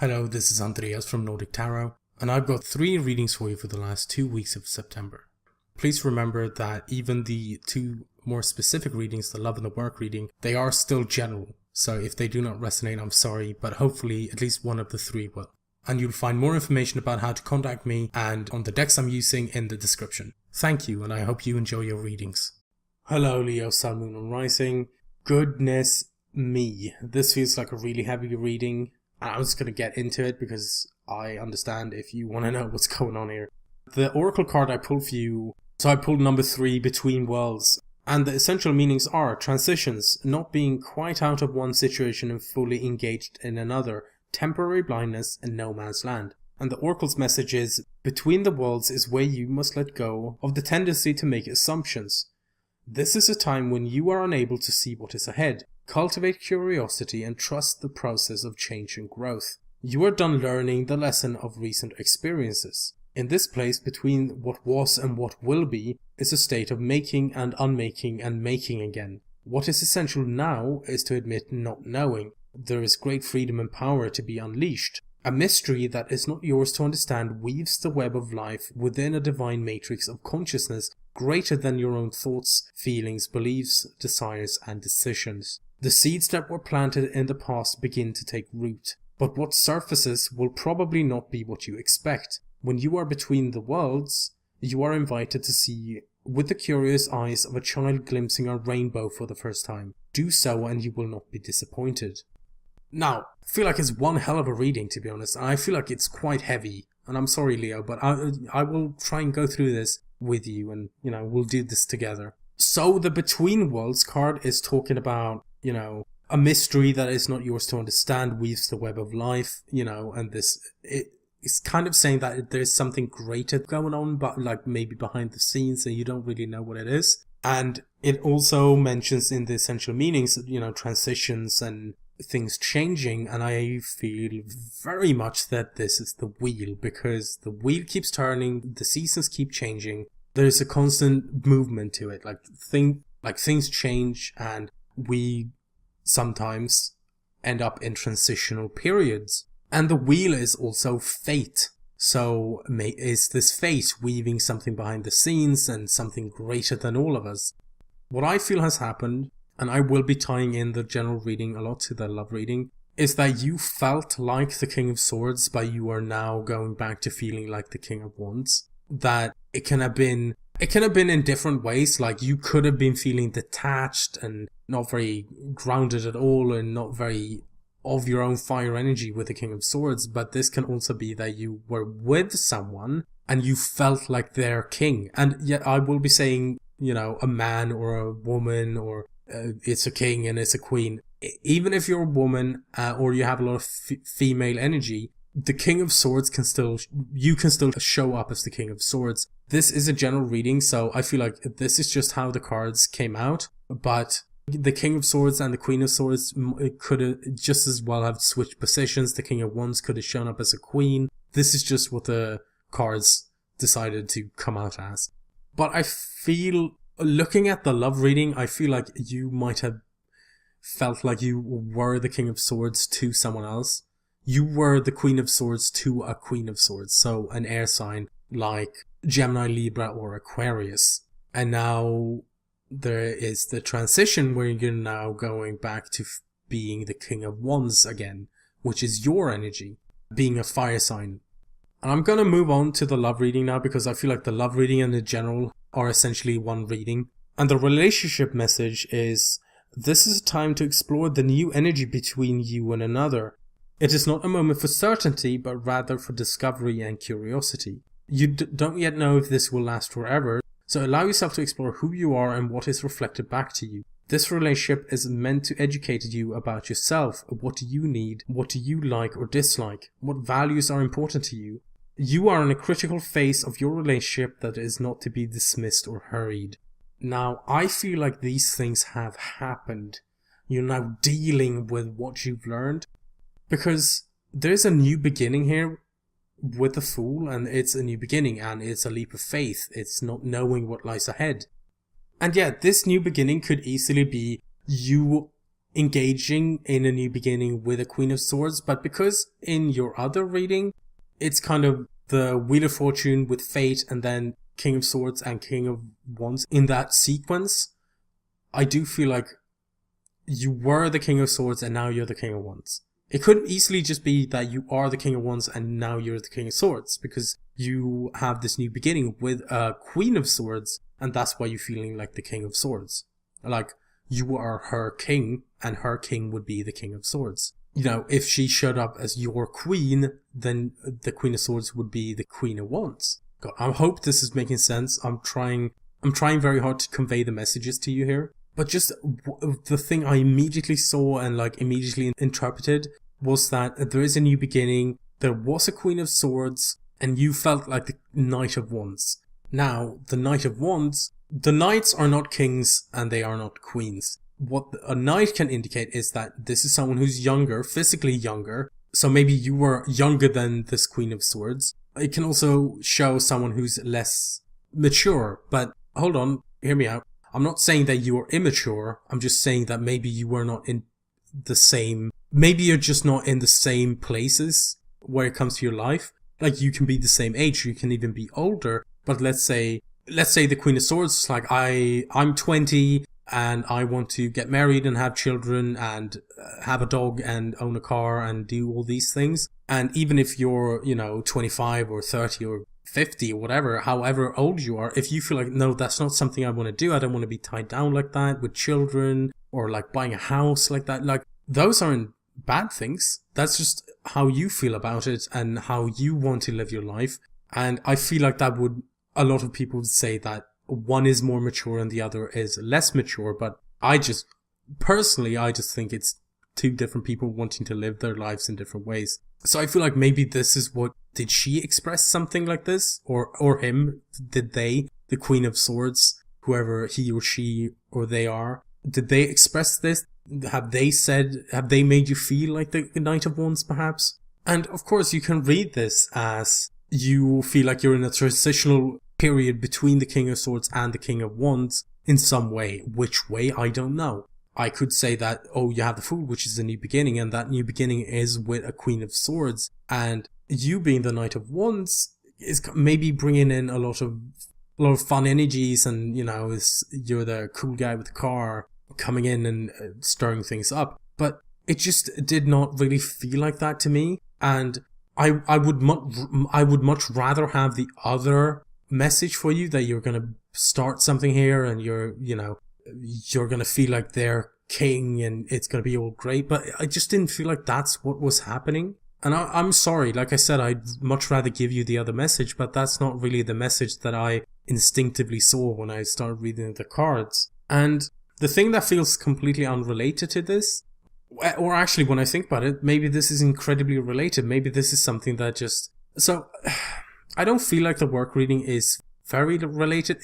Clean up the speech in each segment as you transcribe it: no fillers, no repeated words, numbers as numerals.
Hello, this is Andreas from Nordic Tarot, and I've got 3 readings for you for the last 2 weeks of September. Please remember that even the 2 more specific readings, the love and the work reading, they are still general. So if they do not resonate, I'm sorry, but hopefully at least one of the 3 will. And you'll find more information about how to contact me and on the decks I'm using in the description. Thank you, and I hope you enjoy your readings. Hello, Leo, Sun, Moon, and Rising. Goodness me, this feels like a really heavy reading. I'm just going to get into it because I understand if you want to know what's going on here. The Oracle card I pulled for you, so I pulled number 3, Between Worlds. And the essential meanings are transitions, not being quite out of one situation and fully engaged in another, temporary blindness, and no man's land. And the Oracle's message is, between the worlds is where you must let go of the tendency to make assumptions. This is a time when you are unable to see what is ahead. Cultivate curiosity and trust the process of change and growth. You are done learning the lesson of recent experiences. In this place between what was and what will be is a state of making and unmaking and making again. What is essential now is to admit not knowing. There is great freedom and power to be unleashed. A mystery that is not yours to understand weaves the web of life within a divine matrix of consciousness greater than your own thoughts, feelings, beliefs, desires, and decisions. The seeds that were planted in the past begin to take root, but what surfaces will probably not be what you expect. When you are between the worlds, you are invited to see with the curious eyes of a child glimpsing a rainbow for the first time. Do so and you will not be disappointed. Now, I feel like it's one hell of a reading, to be honest, and I feel like it's quite heavy. And I'm sorry, Leo, but I will try and go through this with you and, we'll do this together. So the Between Worlds card is talking about, a mystery that is not yours to understand weaves the web of life, and it's kind of saying that there's something greater going on, but like maybe behind the scenes and you don't really know what it is. And it also mentions in the essential meanings, transitions and things changing, and I feel very much that this is the wheel, because the wheel keeps turning, the seasons keep changing, there's a constant movement to it, things change, and we sometimes end up in transitional periods. And the wheel is also fate. So is this fate weaving something behind the scenes and something greater than all of us? What I feel has happened, and I will be tying in the general reading a lot to the love reading, is that you felt like the King of Swords, but you are now going back to feeling like the King of Wands. That it can have been in different ways. Like you could have been feeling detached and not very grounded at all and not very of your own fire energy with the King of Swords, but this can also be that you were with someone and you felt like their king. And yet I will be saying, a man or a woman, or it's a king and it's a queen. Even if you're a woman or you have a lot of female energy, the King of Swords you can still show up as the King of Swords. This is a general reading, so I feel like this is just how the cards came out, but the King of Swords and the Queen of Swords could have just as well have switched positions. The King of Wands could have shown up as a queen. This is just what the cards decided to come out as. But I feel, looking at the love reading, I feel like you might have felt like you were the King of Swords to someone else. You were the Queen of Swords to a Queen of Swords, so an air sign like Gemini, Libra, or Aquarius. And now there is the transition where you're now going back to being the King of Wands again, which is your energy, being a fire sign. And I'm going to move on to the love reading now, because I feel like the love reading and the general are essentially one reading. And the relationship message is, this is a time to explore the new energy between you and another. It is not a moment for certainty, but rather for discovery and curiosity. You don't yet know if this will last forever, so allow yourself to explore who you are and what is reflected back to you. This relationship is meant to educate you about yourself. What do you need? What do you like or dislike? What values are important to you? You are in a critical phase of your relationship that is not to be dismissed or hurried. Now, I feel like these things have happened. You're now dealing with what you've learned. Because there's a new beginning here with the Fool, and it's a new beginning, and it's a leap of faith. It's not knowing what lies ahead. And yet, this new beginning could easily be you engaging in a new beginning with a Queen of Swords, but because in your other reading, it's kind of the Wheel of Fortune with Fate and then King of Swords and King of Wands in that sequence, I do feel like you were the King of Swords and now you're the King of Wands. It could easily just be that you are the King of Wands and now you're the King of Swords, because you have this new beginning with a Queen of Swords, and that's why you're feeling like the King of Swords. Like, you are her king, and her king would be the King of Swords. You know, if she showed up as your queen, then the Queen of Swords would be the Queen of Wands. God, I hope this is making sense. I'm trying very hard to convey the messages to you here. But just the thing I immediately saw and like immediately interpreted was that there is a new beginning. There was a Queen of Swords, and you felt like the Knight of Wands. Now, the Knight of Wands, the knights are not kings and they are not queens. What a knight can indicate is that this is someone who's younger, physically younger. So maybe you were younger than this Queen of Swords. It can also show someone who's less mature. But hold on, hear me out. I'm not saying that you are immature. I'm just saying that maybe you were not in the same... Maybe you're just not in the same places where it comes to your life. Like, you can be the same age, you can even be older. But let's say the Queen of Swords is like, I'm 20 and I want to get married and have children and have a dog and own a car and do all these things. And even if you're, 25 or 30 or 50 or whatever, however old you are, if you feel like, no, that's not something I want to do, I don't want to be tied down like that with children or like buying a house like that, like those aren't bad things. That's just how you feel about it and how you want to live your life. And I feel like that would, a lot of people would say that one is more mature and the other is less mature, but I just think it's two different people wanting to live their lives in different ways. So I feel like maybe this is what, did she express something like this? Or him? Did they, the Queen of Swords, whoever he or she or they are, did they express this? Have they made you feel like the Knight of Wands perhaps? And of course you can read this as you feel like you're in a transitional period between the King of Swords and the King of Wands in some way. Which way? I don't know. I could say that, you have the Fool, which is a new beginning, and that new beginning is with a Queen of Swords, and you being the Knight of Wands is maybe bringing in a lot of fun energies, and you're the cool guy with the car coming in and stirring things up. But it just did not really feel like that to me, and I would much rather have the other message for you, that you're gonna start something here and you're gonna feel like they're king and it's gonna be all great. But I just didn't feel like that's what was happening. And I'm sorry, like I said, I'd much rather give you the other message, but that's not really the message that I instinctively saw when I started reading the cards. And the thing that feels completely unrelated to this, or actually when I think about it, maybe this is incredibly related. Maybe this is something that just... So, I don't feel like the work reading is very related.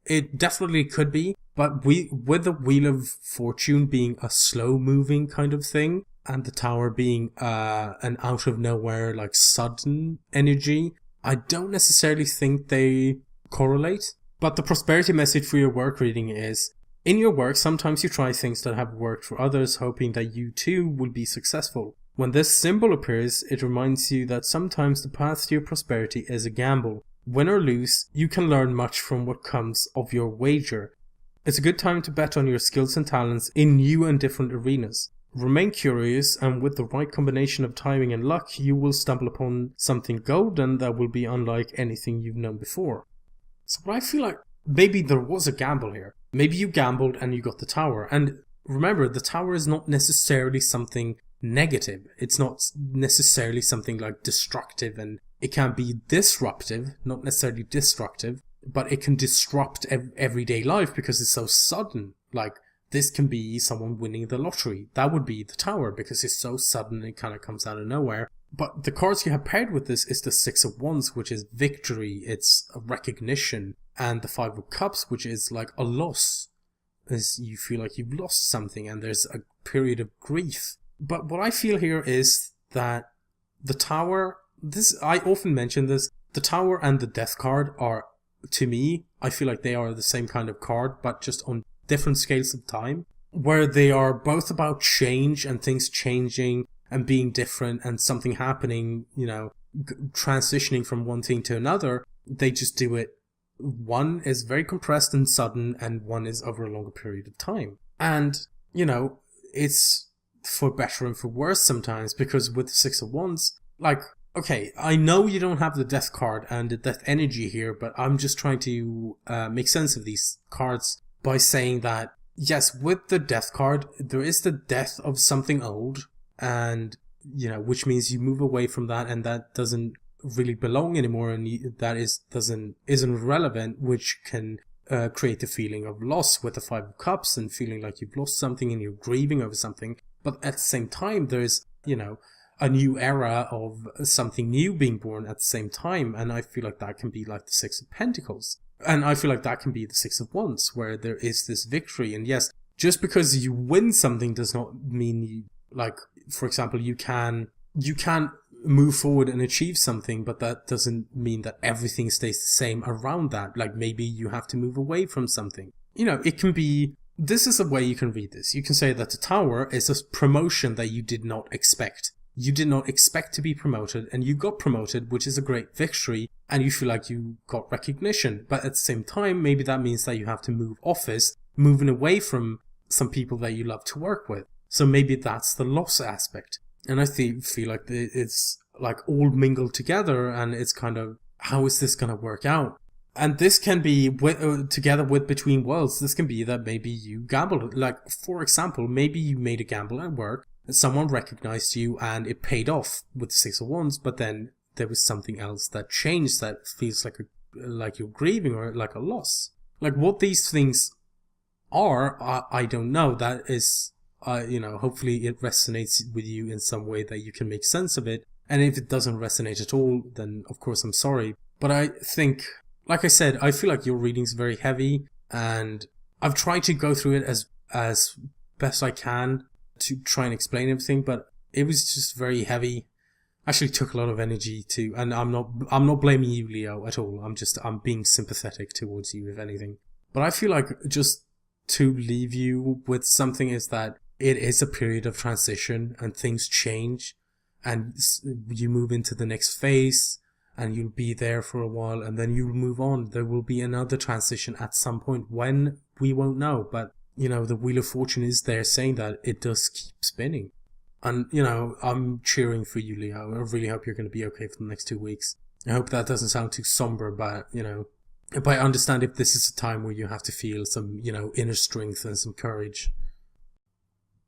It definitely could be, but with the Wheel of Fortune being a slow moving kind of thing, and the Tower being an out of nowhere, like sudden energy, I don't necessarily think they correlate. But the prosperity message for your work reading is, in your work, sometimes you try things that have worked for others, hoping that you too will be successful. When this symbol appears, it reminds you that sometimes the path to your prosperity is a gamble. Win or lose, you can learn much from what comes of your wager. It's a good time to bet on your skills and talents in new and different arenas. Remain curious, and with the right combination of timing and luck, you will stumble upon something golden that will be unlike anything you've known before. So I feel like maybe there was a gamble here. Maybe you gambled and you got the Tower. And remember, the Tower is not necessarily something negative. It's not necessarily something like destructive, and it can be disruptive, not necessarily destructive, but it can disrupt everyday life because it's so sudden. Like, this can be someone winning the lottery. That would be the Tower because it's so sudden, it kind of comes out of nowhere. But the cards you have paired with this is the Six of Wands, which is victory, it's a recognition, and the Five of Cups, which is like a loss, as you feel like you've lost something and there's a period of grief. But what I feel here is that the Tower, I often mention this, the Tower and the Death card are, to me, I feel like they are the same kind of card, but just on different scales of time. where they are both about change and things changing and being different and something happening, you know, transitioning from one thing to another. They just do it. One is very compressed and sudden, and one is over a longer period of time. And, you know, it's for better and for worse sometimes, because with the Six of Wands, like, okay, I know you don't have the death card and the death energy here, but I'm just trying to make sense of these cards by saying that, yes, with the death card, there is the death of something old, and, you know, which means you move away from that, and that doesn't really belong anymore, and that isn't relevant, which can create the feeling of loss with the Five of Cups and feeling like you've lost something and you're grieving over something. But at the same time, there's, you know, a new era of something new being born at the same time, and I feel like that can be like the Six of Pentacles, and I feel like that can be the Six of Wands, where there is this victory. And yes, just because you win something does not mean you, like, for example, you can move forward and achieve something, but that doesn't mean that everything stays the same around that. Like, maybe you have to move away from something. You know, it can be, this is a way you can read this. You can say that the Tower is a promotion that you did not expect. You did not expect to be promoted, and you got promoted, which is a great victory, and you feel like you got recognition. But at the same time, maybe that means that you have to move office, moving away from some people that you love to work with. So maybe that's the loss aspect. And I feel like it's like all mingled together, and it's kind of, how is this going to work out? And this can be together with Between Worlds. This can be that maybe you gambled. Like, for example, maybe you made a gamble at work, and someone recognized you and it paid off with the Six of Wands, but then there was something else that changed that feels like you're grieving or like a loss. Like, what these things are, I don't know. That is, you know, hopefully it resonates with you in some way that you can make sense of it. And if it doesn't resonate at all, then of course I'm sorry. But I think, like I said, I feel like your reading's very heavy, and I've tried to go through it as best I can to try and explain everything, but it was just very heavy. Actually took a lot of energy to, and I'm not blaming you, Leo, at all. I'm being sympathetic towards you, if anything. But I feel like just to leave you with something is that it is a period of transition, and things change, and you move into the next phase, and you'll be there for a while, and then you'll move on. There will be another transition at some point, when we won't know, but, you know, the Wheel of Fortune is there saying that it does keep spinning. And, you know, I'm cheering for you, Leo. I really hope you're going to be okay for the next 2 weeks. I hope that doesn't sound too somber, but, you know, but I understand if this is a time where you have to feel some, you know, inner strength and some courage.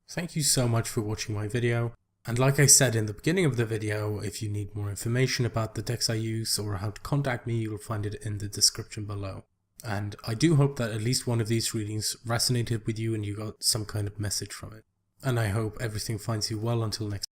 Thank you so much for watching my video. And like I said in the beginning of the video, if you need more information about the decks I use or how to contact me, you'll find it in the description below. And I do hope that at least one of these readings resonated with you and you got some kind of message from it. And I hope everything finds you well until next